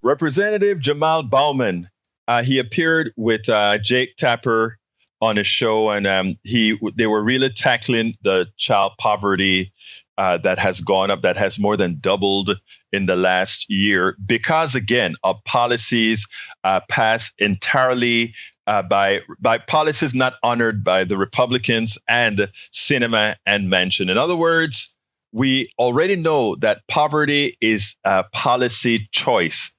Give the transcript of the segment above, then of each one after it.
Representative Jamaal Bowman, he appeared with Jake Tapper on a show, and they were really tackling the child poverty that has gone up, that has more than doubled in the last year because, again, of policies passed entirely by policies not honored by the Republicans and Sinema and Manchin. In other words, we already know that poverty is a policy choice,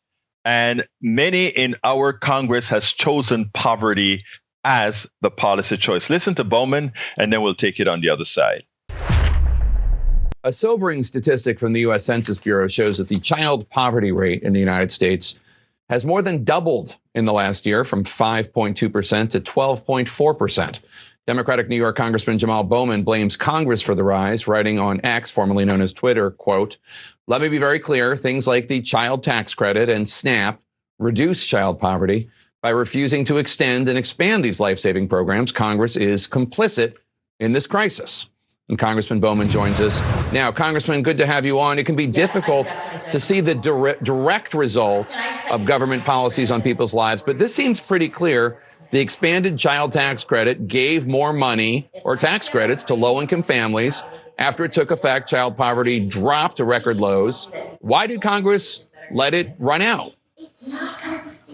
and many in our Congress has chosen poverty as the policy choice. Listen to Bowman, and then we'll take it on the other side. A sobering statistic from the U.S. Census Bureau shows that the child poverty rate in the United States has more than doubled in the last year, from 5.2% to 12.4%. Democratic New York Congressman Jamaal Bowman blames Congress for the rise, writing on X, formerly known as Twitter, quote, "Let me be very clear. Things like the child tax credit and SNAP reduce child poverty. By refusing to extend and expand these life-saving programs, Congress is complicit in this crisis." And Congressman Bowman joins us now. Congressman, good to have you on. It can be difficult to see the direct result of government policies on people's lives, but this seems pretty clear. The expanded child tax credit gave more money or tax credits to low-income families. After it took effect, child poverty dropped to record lows. Why did Congress let it run out?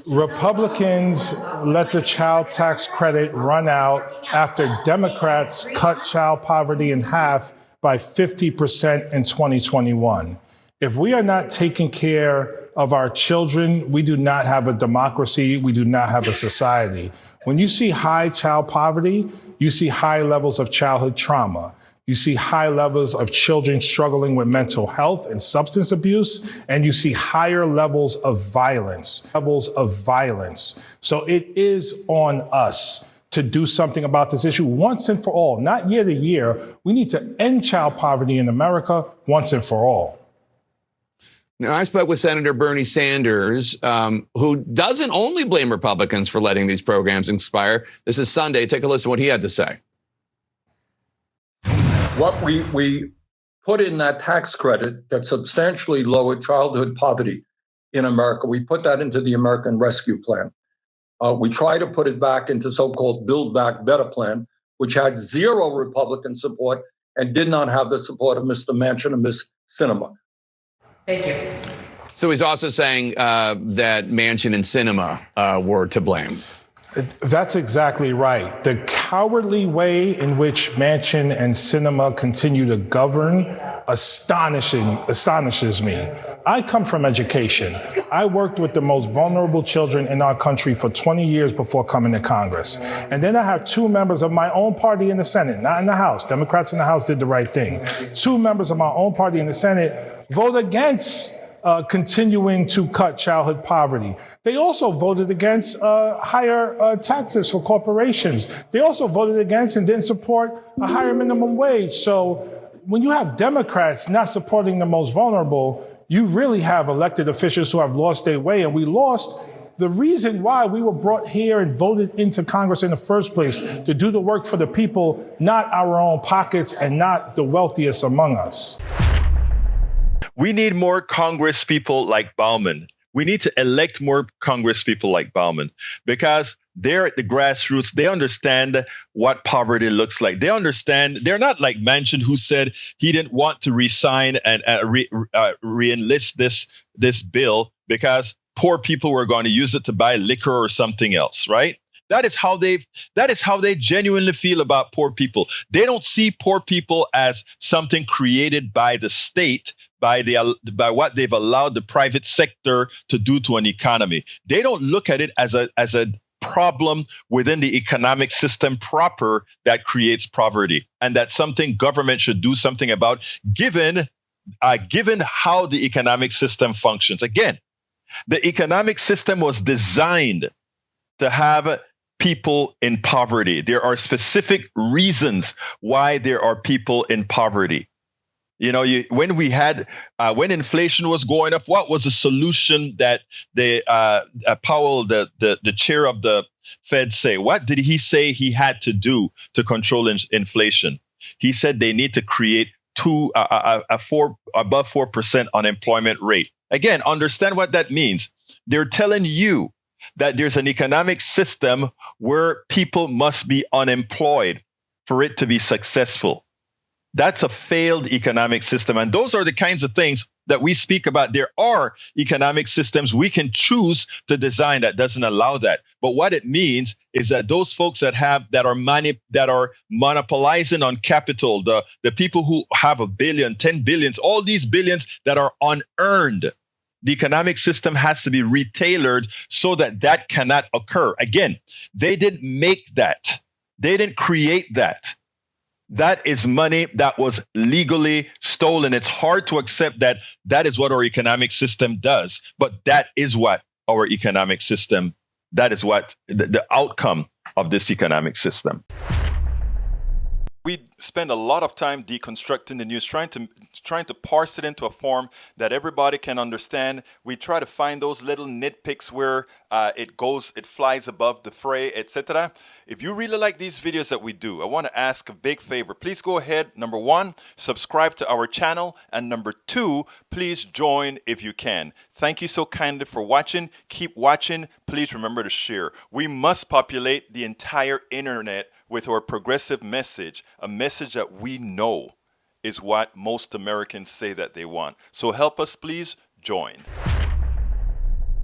Republicans let the child tax credit run out after Democrats cut child poverty in half by 50% in 2021. If we are not taking care of our children, we do not have a democracy. We do not have a society. When you see high child poverty, you see high levels of childhood trauma. You see high levels of children struggling with mental health and substance abuse, and you see higher levels of violence. So it is on us to do something about this issue once and for all, not year to year. We need to end child poverty in America once and for all. Now, I spoke with Senator Bernie Sanders, who doesn't only blame Republicans for letting these programs expire. This is Sunday. Take a listen to what he had to say. What we put in that tax credit that substantially lowered childhood poverty in America, we put that into the American Rescue Plan. We try to put it back into so-called Build Back Better plan, which had zero Republican support and did not have the support of Mr. Manchin and Ms. Sinema. Thank you. So he's also saying that Manchin and Sinema were to blame. That's exactly right. The cowardly way in which Manchin and Sinema continue to govern astonishes me. I come from education. I worked with the most vulnerable children in our country for 20 years before coming to Congress. And then I have two members of my own party in the Senate, not in the House. Democrats in the House did the right thing. Two members of my own party in the Senate vote against continuing to cut childhood poverty. They also voted against higher taxes for corporations. They also voted against and didn't support a higher minimum wage. So when you have Democrats not supporting the most vulnerable, you really have elected officials who have lost their way. And we lost the reason why we were brought here and voted into Congress in the first place, to do the work for the people, not our own pockets and not the wealthiest among us. We need more Congress people like Bowman. We need to elect more Congress people like Bowman because they're at the grassroots. They understand what poverty looks like. They understand. They're not like Manchin, who said he didn't want to resign and re-enlist this bill because poor people were going to use it to buy liquor or something else, right? That is how they genuinely feel about poor people. They don't see poor people as something created by the state, by what they've allowed the private sector to do to an economy. They don't look at it as a problem within the economic system proper that creates poverty, and that's something government should do something about, given how the economic system functions. Again, the economic system was designed to have people in poverty. There are specific reasons why there are people in poverty. You know, when inflation was going up, what was the solution that Powell, the chair of the Fed, say? What did he say he had to do to control inflation? He said they need to create above 4% unemployment rate. Again, understand what that means. They're telling you that there's an economic system where people must be unemployed for it to be successful. That's a failed economic system. And those are the kinds of things that we speak about. There are economic systems we can choose to design that doesn't allow that. But what it means is that those folks that are monopolizing on capital, the people who have $1 billion, 10 billions, all these billions that are unearned, the economic system has to be retailored so that that cannot occur. Again, they didn't make that. They didn't create that. That is money that was legally stolen. It's hard to accept that that is what our economic system does, but that is what our economic system, that is what the outcome of this economic system. We spend a lot of time deconstructing the news, trying to parse it into a form that everybody can understand. We try to find those little nitpicks where it flies above the fray, etc. If you really like these videos that we do, I want to ask a big favor. Please go ahead, number one, subscribe to our channel, and number two, please join if you can. Thank you so kindly for watching. Keep watching. Please remember to share. We must populate the entire internet with our progressive message, a message that we know is what most Americans say that they want. So help us, please join.